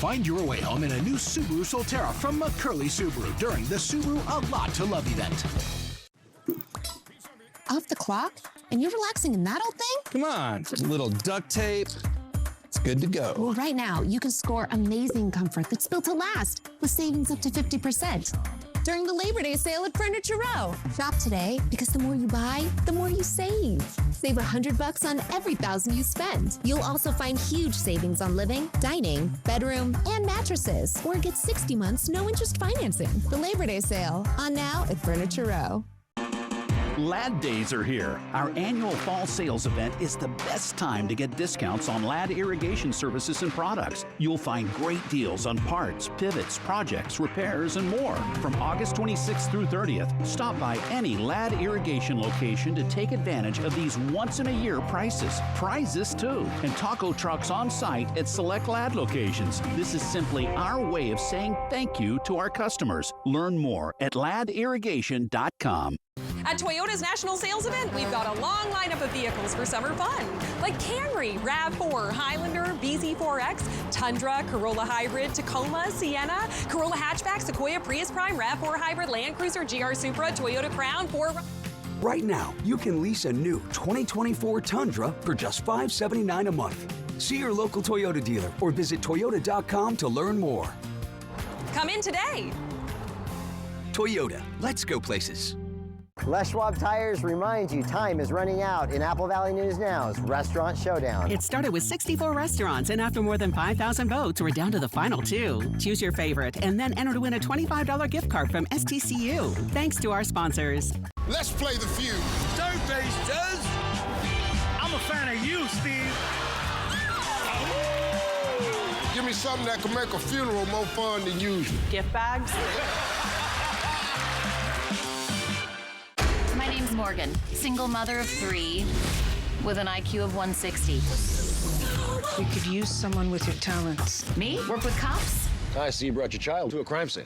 Find your way home in a new Subaru Solterra from McCurley Subaru during the Subaru A Lot to Love event. Off the clock? And you're relaxing in that old thing? Come on, just a little duct tape. It's good to go. Well, right now, you can score amazing comfort that's built to last with savings up to 50% during the Labor Day sale at Furniture Row. Shop today because the more you buy, the more you save. Save $100 on every $1,000 you spend. You'll also find huge savings on living, dining, bedroom, and mattresses. Or get 60 months no interest financing. The Labor Day sale on now at Furniture Row. Lad Days are here. Our annual fall sales event is the best time to get discounts on Lad irrigation services and products. You'll find great deals on parts, pivots, projects, repairs, and more. From August 26th through 30th, stop by any Lad irrigation location to take advantage of these once-in-a-year prices. Prizes, too, and taco trucks on site at select Lad locations. This is simply our way of saying thank you to our customers. Learn more at ladirrigation.com. At Toyota's National Sales Event, we've got a long lineup of vehicles for summer fun, like Camry, RAV4, Highlander, BZ4X, Tundra, Corolla Hybrid, Tacoma, Sienna, Corolla Hatchback, Sequoia, Prius Prime, RAV4 Hybrid, Land Cruiser, GR Supra, Toyota Crown, Ford. Right now, you can lease a new 2024 Tundra for just $579 a month. See your local Toyota dealer or visit Toyota.com to learn more. Come in today. Toyota, let's go places. Les Schwab Tires reminds you time is running out in Apple Valley News Now's Restaurant Showdown. It started with 64 restaurants, and after more than 5,000 votes, we're down to the final 2. Choose your favorite and then enter to win a $25 gift card from STCU. Thanks to our sponsors. Let's play the feud. Stone-faced, I'm a fan of you, Steve. Give me something that can make a funeral more fun than usual. Gift bags. My name's Morgan, single mother of 3 with an IQ of 160. We could use someone with your talents. Me? Work with cops? I see you brought your child to a crime scene.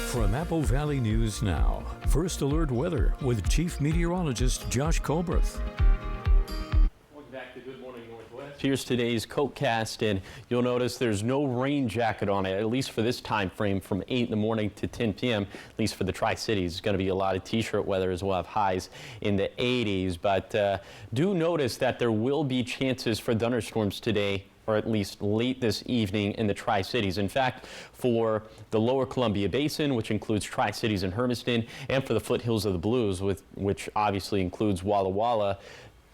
From Apple Valley News Now, First Alert Weather with Chief Meteorologist Josh Colbreth. Here's today's Coatcast, and you'll notice there's no rain jacket on it, at least for this time frame from 8 in the morning to 10 p.m., at least for the Tri-Cities. It's going to be a lot of t-shirt weather as well, have highs in the 80s. But do notice that there will be chances for thunderstorms today, or at least late this evening in the Tri-Cities. In fact, for the lower Columbia Basin, which includes Tri-Cities and Hermiston, and for the foothills of the Blues, which obviously includes Walla Walla,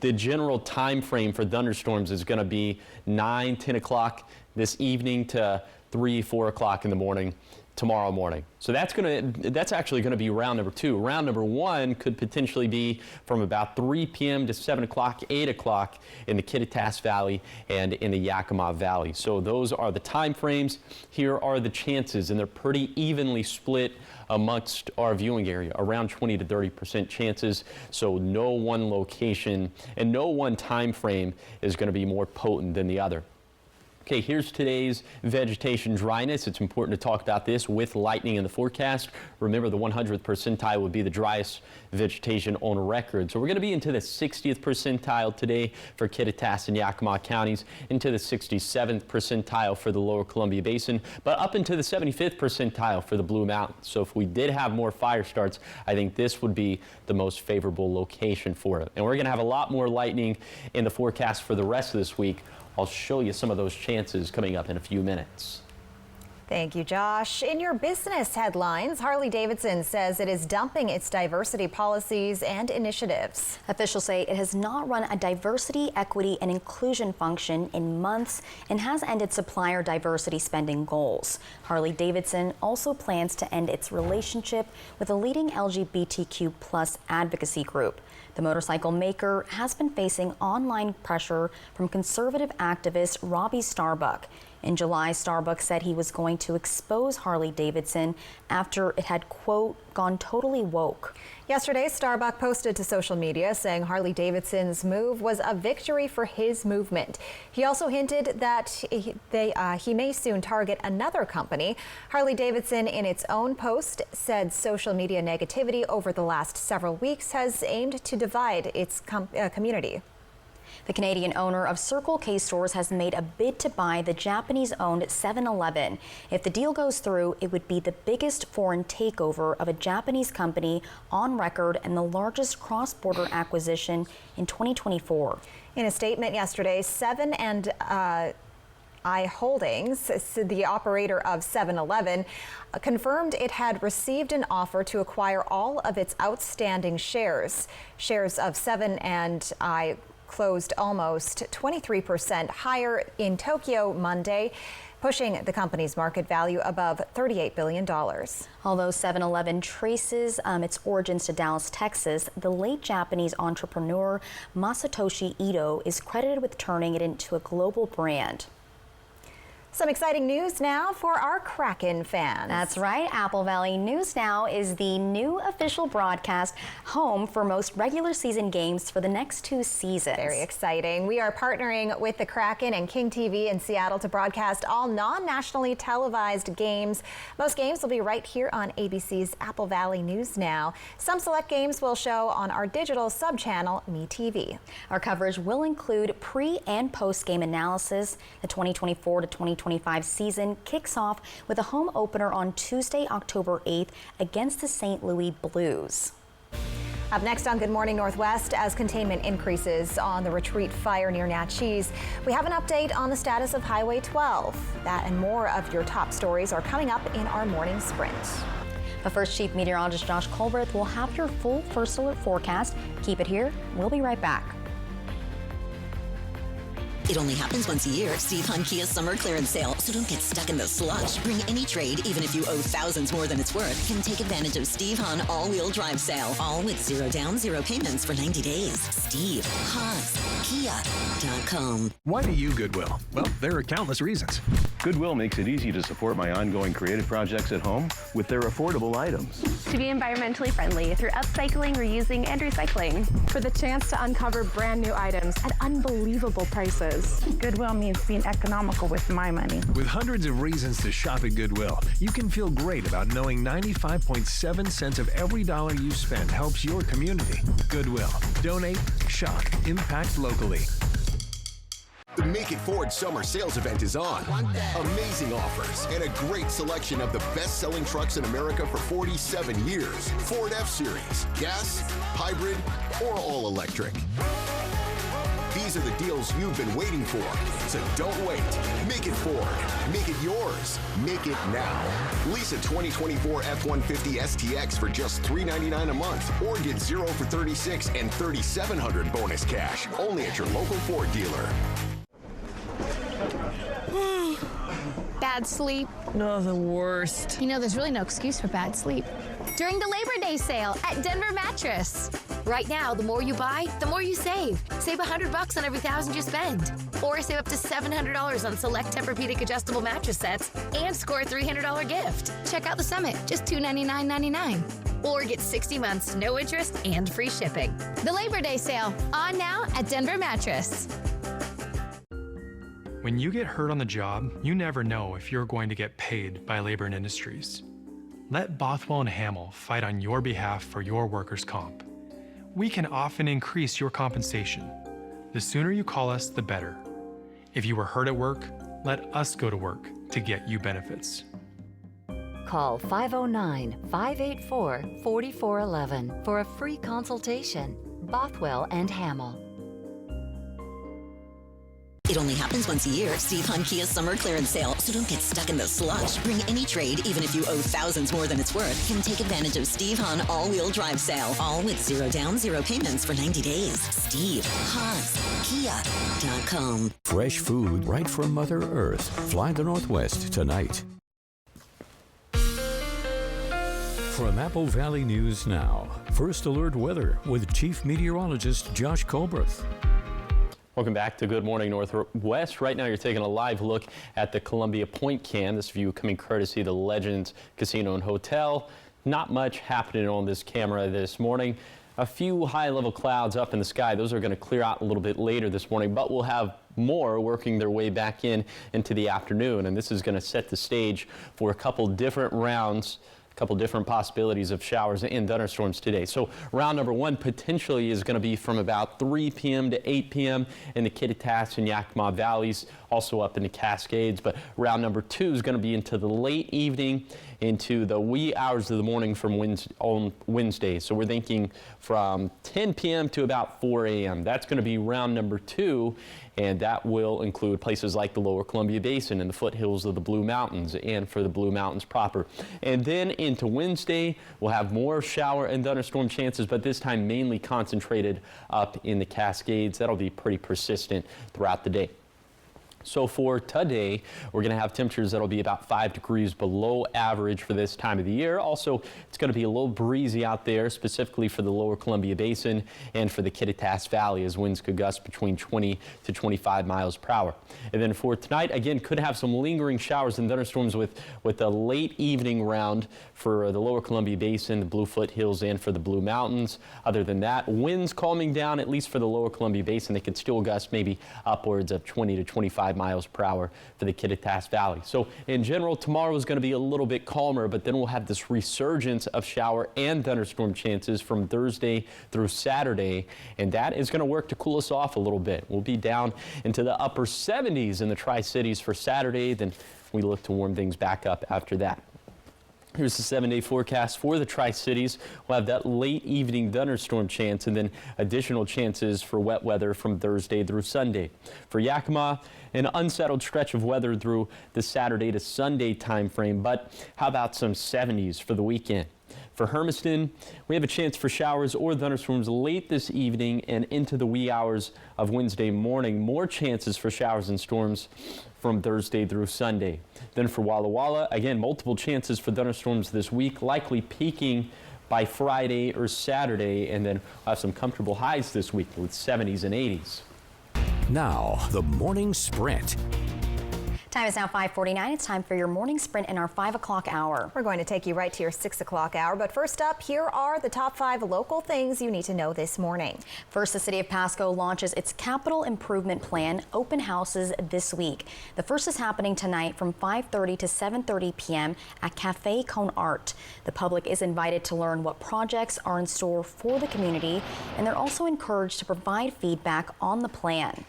the general time frame for thunderstorms is going to be 9, 10 o'clock this evening to 3, 4 o'clock in the morning tomorrow morning. So that's actually going to be round number 2. Round number 1 could potentially be from about 3 p.m. to 7 o'clock, 8 o'clock in the Kittitas Valley and in the Yakima Valley. So those are the time frames. Here are the chances, and they're pretty evenly split amongst our viewing area, around 20 to 30% chances. So no one location and no one time frame is going to be more potent than the other. Okay, here's today's vegetation dryness. It's important to talk about this with lightning in the forecast. Remember, the 100th percentile would be the driest vegetation on record. So we're going to be into the 60th percentile today for Kittitas and Yakima counties, into the 67th percentile for the lower Columbia Basin, but up into the 75th percentile for the Blue Mountains. So if we did have more fire starts, I think this would be the most favorable location for it. And we're going to have a lot more lightning in the forecast for the rest of this week. I'll show you some of those chances coming up in a few minutes. Thank you, Josh. In your business headlines, Harley-Davidson says it is dumping its diversity policies and initiatives. Officials say it has not run a diversity, equity, and inclusion function in months and has ended supplier diversity spending goals. Harley-Davidson also plans to end its relationship with a leading LGBTQ+ advocacy group. The motorcycle maker has been facing online pressure from conservative activist Robbie Starbuck. In July, Starbuck said he was going to expose Harley-Davidson after it had, quote, gone totally woke. Yesterday, Starbuck posted to social media saying Harley-Davidson's move was a victory for his movement. He also hinted that he may soon target another company. Harley-Davidson, in its own post, said social media negativity over the last several weeks has aimed to divide its community. The Canadian owner of Circle K stores has made a bid to buy the Japanese-owned 7-Eleven. If the deal goes through, it would be the biggest foreign takeover of a Japanese company on record and the largest cross-border acquisition in 2024. In a statement yesterday, 7 and I Holdings, the operator of 7-Eleven, confirmed it had received an offer to acquire all of its outstanding shares. Shares of 7 and I closed almost 23% higher in Tokyo Monday, pushing the company's market value above $38 billion. Although 7-Eleven traces its origins to Dallas, Texas, the late Japanese entrepreneur Masatoshi Ito is credited with turning it into a global brand. Some exciting news now for our Kraken fans. That's right. Apple Valley News Now is the new official broadcast home for most regular season games for the next 2 seasons. Very exciting. We are partnering with the Kraken and King TV in Seattle to broadcast all non-nationally televised games. Most games will be right here on ABC's Apple Valley News Now. Some select games will show on our digital sub-channel, MeTV. Our coverage will include pre- and post-game analysis. The 2024 to 2025 season kicks off with a home opener on Tuesday, October 8th against the St. Louis Blues. Up next on Good Morning Northwest, as containment increases on the Retreat fire near Natchez, we have an update on the status of Highway 12. That and more of your top stories are coming up in our morning sprint. But first, Chief Meteorologist Josh Colbert will have your full first alert forecast. Keep it here. We'll be right back. It only happens once a year. Steve Hunt Kia's summer clearance sale. So don't get stuck in the slush. Bring any trade, even if you owe thousands more than it's worth. Can take advantage of Steve Hunt all-wheel drive sale. All with 0 down, 0 payments for 90 days. Steve Hunt Kia.com. Why do you Goodwill? Well, there are countless reasons. Goodwill makes it easy to support my ongoing creative projects at home with their affordable items. To be environmentally friendly through upcycling, reusing, and recycling. For the chance to uncover brand new items at unbelievable prices. Goodwill means being economical with my money. With hundreds of reasons to shop at Goodwill, you can feel great about knowing 95.7 cents of every dollar you spend helps your community. Goodwill. Donate, shop, impact locally. The Make It Ford Summer Sales Event is on. Amazing offers and a great selection of the best-selling trucks in America for 47 years. Ford F-Series, gas, hybrid, or all-electric. These are the deals you've been waiting for. So don't wait. Make it Ford. Make it yours. Make it now. Lease a 2024 F-150 STX for just $399 a month, or get 0 for 36 and $3,700 bonus cash. Only at your local Ford dealer. Bad sleep. No, the worst. You know, there's really no excuse for bad sleep. During the Labor Day sale at Denver Mattress. Right now, the more you buy, the more you save. Save $100 on every $1,000 you spend. Or save up to $700 on select Tempur-Pedic adjustable mattress sets and score a $300 gift. Check out the Summit, just $299.99. Or get 60 months, no interest, and free shipping. The Labor Day sale, on now at Denver Mattress. When you get hurt on the job, you never know if you're going to get paid by Labor and Industries. Let Bothwell and Hamill fight on your behalf for your workers' comp. We can often increase your compensation. The sooner you call us, the better. If you were hurt at work, let us go to work to get you benefits. Call 509-584-4411 for a free consultation. Bothwell and Hamill. It only happens once a year. Steve Hunt Kia's summer clearance sale. So don't get stuck in the slush. Bring any trade, even if you owe thousands more than it's worth. Can take advantage of Steve Hunt all-wheel drive sale. All with 0 down, 0 payments for 90 days. Steve Hunt Kia.com. Fresh food right from Mother Earth. Fly the Northwest tonight. From Apple Valley News Now, First Alert Weather with Chief Meteorologist Josh Colbert. Welcome back to Good Morning Northwest. Right now you're taking a live look at the Columbia Point Cam. This view coming courtesy of the Legends Casino and Hotel. Not much happening on this camera this morning. A few high-level clouds up in the sky. Those are going to clear out a little bit later this morning, but we'll have more working their way back into the afternoon. And this is going to set the stage for a couple different rounds, couple different possibilities of showers and thunderstorms today. So round number one potentially is going to be from about 3 p.m. to 8 p.m. in the Kittitas and Yakima valleys, also up in the Cascades. But round number two is going to be into the late evening, into the wee hours of the morning from on Wednesday. So we're thinking from 10 p.m. to about 4 a.m. That's going to be round number two. And that will include places like the Lower Columbia Basin and the foothills of the Blue Mountains and for the Blue Mountains proper. And then into Wednesday, we'll have more shower and thunderstorm chances, but this time mainly concentrated up in the Cascades. That'll be pretty persistent throughout the day. So for today, we're going to have temperatures that'll be about 5 degrees below average for this time of the year. Also, it's going to be a little breezy out there, specifically for the Lower Columbia Basin and for the Kittitas Valley, as winds could gust between 20 to 25 miles per hour. And then for tonight, again, could have some lingering showers and thunderstorms with a late evening round for the Lower Columbia Basin, the Blue Foothills, and for the Blue Mountains. Other than that, winds calming down, at least for the Lower Columbia Basin. They could still gust maybe upwards of 20 to 25 miles per hour for the Kittitas Valley. So in general, tomorrow is going to be a little bit calmer, but then we'll have this resurgence of shower and thunderstorm chances from Thursday through Saturday, and that is going to work to cool us off a little bit. We'll be down into the upper 70s in the Tri-Cities for Saturday, then we look to warm things back up after that. Here's the 7-day forecast for the Tri-Cities. We'll have that late evening thunderstorm chance and then additional chances for wet weather from Thursday through Sunday. For Yakima, an unsettled stretch of weather through the Saturday to Sunday time frame, but how about some 70s for the weekend? For Hermiston, we have a chance for showers or thunderstorms late this evening and into the wee hours of Wednesday morning. More chances for showers and storms from Thursday through Sunday. Then for Walla Walla, again, multiple chances for thunderstorms this week, likely peaking by Friday or Saturday, and then we'll have some comfortable highs this week with 70s and 80s. Now, the morning sprint. Time is now 5:49. It's time for your morning sprint in our 5 o'clock hour. We're going to take you right to your 6 o'clock hour. But first up, here are the top 5 local things you need to know this morning. First, the city of Pasco launches its capital improvement plan open houses this week. The first is happening tonight from 5:30 to 7:30 p.m. at Cafe Cone Art. The public is invited to learn what projects are in store for the community, and they're also encouraged to provide feedback on the plan.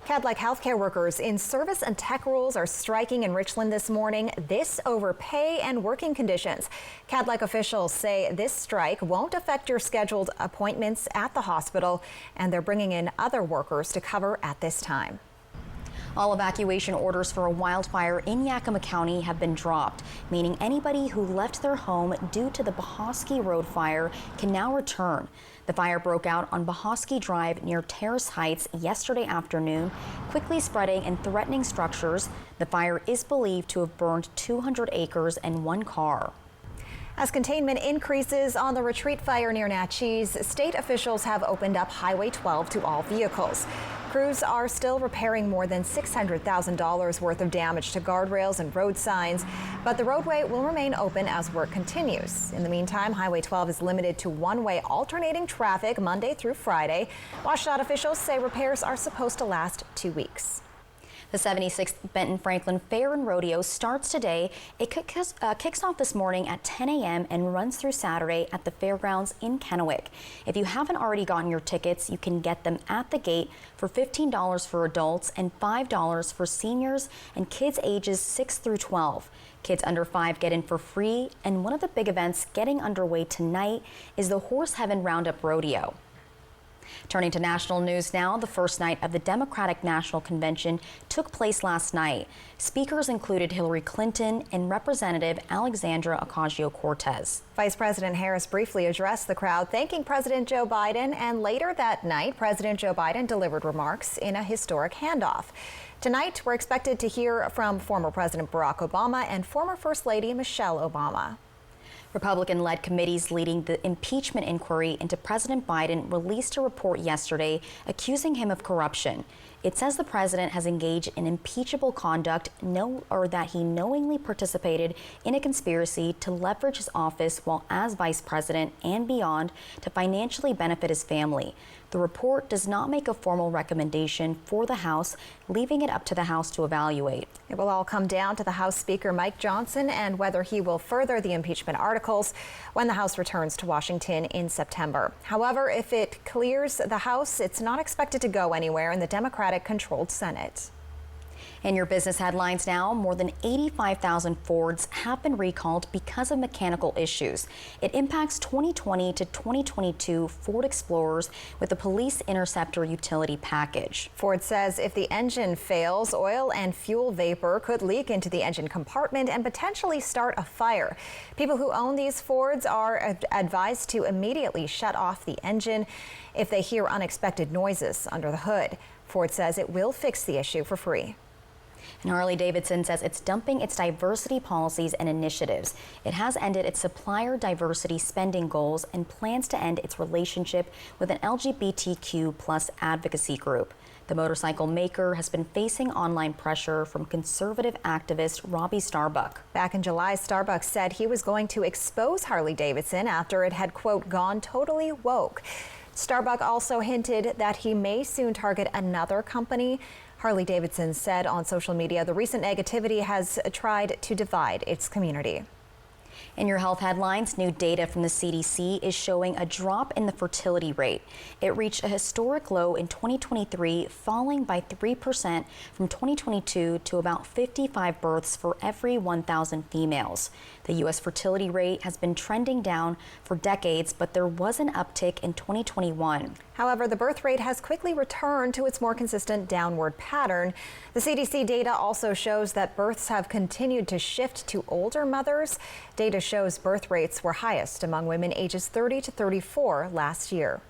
Cadleck healthcare workers in service and tech roles are striking in Richland this morning. This over pay and working conditions. Cadleck officials say this strike won't affect your scheduled appointments at the hospital, and they're bringing in other workers to cover at this time. All evacuation orders for a wildfire in Yakima County have been dropped, meaning anybody who left their home due to the Bohosky Road fire can now return. The fire broke out on Bohosky Drive near Terrace Heights yesterday afternoon, quickly spreading and threatening structures. The fire is believed to have burned 200 acres and 1 car. As containment increases on the retreat fire near Natchez, state officials have opened up Highway 12 to all vehicles. Crews are still repairing more than $600,000 worth of damage to guardrails and road signs, but the roadway will remain open as work continues. In the meantime, Highway 12 is limited to one-way alternating traffic Monday through Friday. WashDOT officials say repairs are supposed to last 2 weeks. The 76th Benton Franklin Fair and Rodeo starts today. It kicks off this morning at 10 a.m. and runs through Saturday at the fairgrounds in Kennewick. If you haven't already gotten your tickets, you can get them at the gate for $15 for adults and $5 for seniors and kids ages 6 through 12. Kids under 5 get in for free, and one of the big events getting underway tonight is the Horse Heaven Roundup Rodeo. Turning to national news now, the first night of the Democratic National Convention took place last night. Speakers included Hillary Clinton and Representative Alexandra Ocasio-Cortez. Vice President Harris briefly addressed the crowd, thanking President Joe Biden, and later that night, President Joe Biden delivered remarks in a historic handoff. Tonight, we're expected to hear from former President Barack Obama and former First Lady Michelle Obama. Republican-led committees leading the impeachment inquiry into President Biden released a report yesterday accusing him of corruption. It says the president has engaged in impeachable conduct, or that he knowingly participated in a conspiracy to leverage his office while as vice president and beyond to financially benefit his family. The report does not make a formal recommendation for the House, leaving it up to the House to evaluate. It will all come down to the House Speaker Mike Johnson and whether he will further the impeachment articles when the House returns to Washington in September. However, if it clears the House, it's not expected to go anywhere in the Democratic-controlled Senate. In your business headlines now, more than 85,000 Fords have been recalled because of mechanical issues. It impacts 2020 to 2022 Ford Explorers with the Police Interceptor utility package. Ford says if the engine fails, oil and fuel vapor could leak into the engine compartment and potentially start a fire. People who own these Fords are advised to immediately shut off the engine if they hear unexpected noises under the hood. Ford says it will fix the issue for free. And Harley-Davidson says it's dumping its diversity policies and initiatives. It has ended its supplier diversity spending goals and plans to end its relationship with an LGBTQ plus advocacy group. The motorcycle maker has been facing online pressure from conservative activist Robbie Starbuck. Back in July, Starbuck said he was going to expose Harley-Davidson after it had, quote, gone totally woke. Starbuck also hinted that he may soon target another company. Harley-Davidson said on social media the recent negativity has tried to divide its community. In your health headlines, new data from the CDC is showing a drop in the fertility rate. It reached a historic low in 2023, falling by 3% from 2022 to about 55 births for every 1,000 females. The The U.S. fertility rate has been trending down for decades, but there was an uptick in 2021. However, the birth rate has quickly returned to its more consistent downward pattern. The CDC data also shows that births have continued to shift to older mothers. Data shows birth rates were highest among women ages 30 to 34 last year.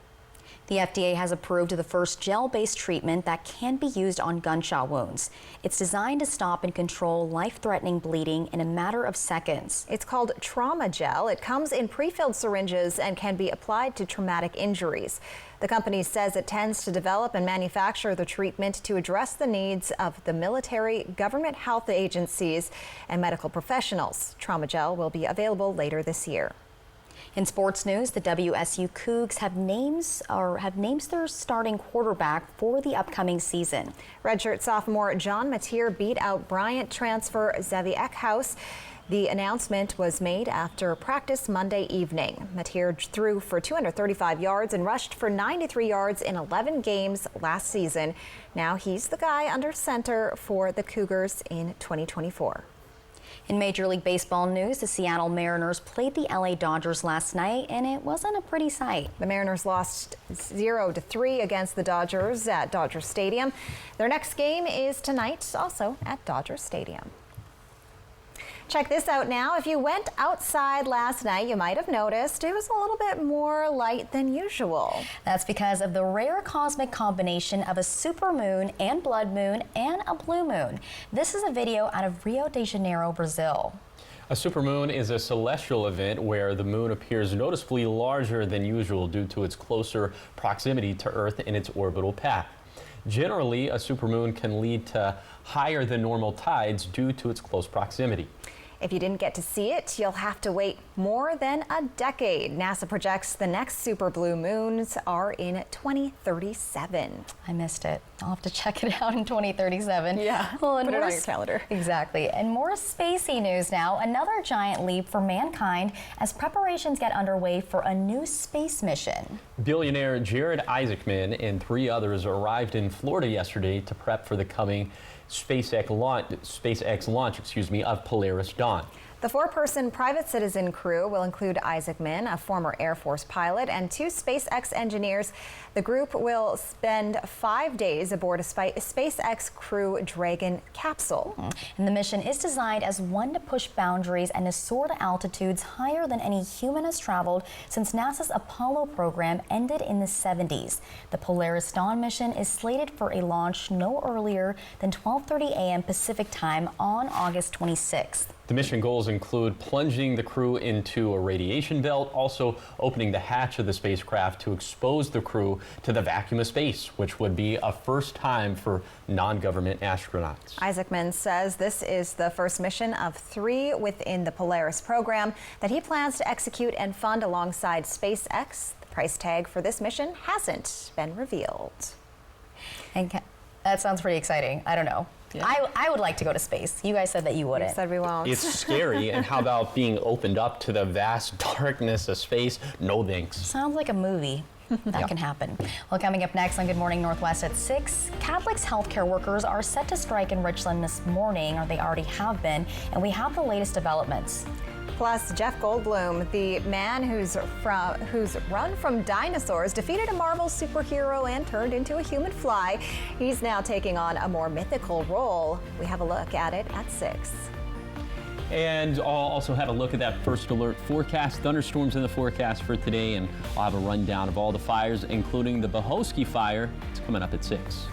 The FDA has approved the first gel-based treatment that can be used on gunshot wounds. It's designed to stop and control life-threatening bleeding in a matter of seconds. It's called Trauma Gel. It comes in pre-filled syringes and can be applied to traumatic injuries. The company says it tends to develop and manufacture the treatment to address the needs of the military, government health agencies, and medical professionals. Trauma Gel will be available later this year. In sports news, the WSU Cougs have named their starting quarterback for the upcoming season. Redshirt sophomore John Mateer beat out Bryant transfer Zevi Eckhouse. The announcement was made after practice Monday evening. Mateer threw for 235 yards and rushed for 93 yards in 11 games last season. Now he's the guy under center for the Cougars in 2024. In Major League Baseball news, the Seattle Mariners played the LA Dodgers last night, and it wasn't a pretty sight. The Mariners lost 0-3 against the Dodgers at Dodger Stadium. Their next game is tonight, also at Dodger Stadium. Check this out now. If you went outside last night, you might have noticed it was a little bit more light than usual. That's because of the rare cosmic combination of a supermoon and blood moon and a blue moon. This is a video out of Rio de Janeiro, Brazil. A supermoon is a celestial event where the moon appears noticeably larger than usual due to its closer proximity to Earth in its orbital path. Generally, a supermoon can lead to higher than normal tides due to its close proximity. If you didn't get to see it, you'll have to wait more than a decade. NASA projects the next super blue moons are in 2037. I missed it. I'll have to check it out in 2037. Yeah, well, and put it on your calendar. Exactly. And more spacey news now. Another giant leap for mankind as preparations get underway for a new space mission. Billionaire Jared Isaacman and 3 others arrived in Florida yesterday to prep for the coming SpaceX launch of Polaris Dawn. The 4-person private citizen crew will include Isaacman, a former Air Force pilot, and 2 SpaceX engineers. The group will spend 5 days aboard a SpaceX Crew Dragon capsule. And the mission is designed as one to push boundaries and to soar to altitudes higher than any human has traveled since NASA's Apollo program ended in the 70s. The Polaris Dawn mission is slated for a launch no earlier than 12:30 a.m. Pacific time on August 26th. The mission goals include plunging the crew into a radiation belt, also opening the hatch of the spacecraft to expose the crew to the vacuum of space, which would be a first time for non-government astronauts. Isaacman says this is the first mission of 3 within the Polaris program that he plans to execute and fund alongside SpaceX. The price tag for this mission hasn't been revealed. And that sounds pretty exciting. I don't know. Yeah. I would like to go to space. You guys said that you wouldn't. We said we won't. It's scary. And how about being opened up to the vast darkness of space? No thanks. Sounds like a movie. That can happen. Well, coming up next on Good Morning Northwest at 6, Catholics healthcare workers are set to strike in Richland this morning, or they already have been, and we have the latest developments. Plus, Jeff Goldblum, the man who's run from dinosaurs, defeated a Marvel superhero and turned into a human fly. He's now taking on a more mythical role. We have a look at it at 6. And I'll also have a look at that first alert forecast, thunderstorms in the forecast for today, and I'll have a rundown of all the fires, including the Bohosky fire. It's coming up at 6.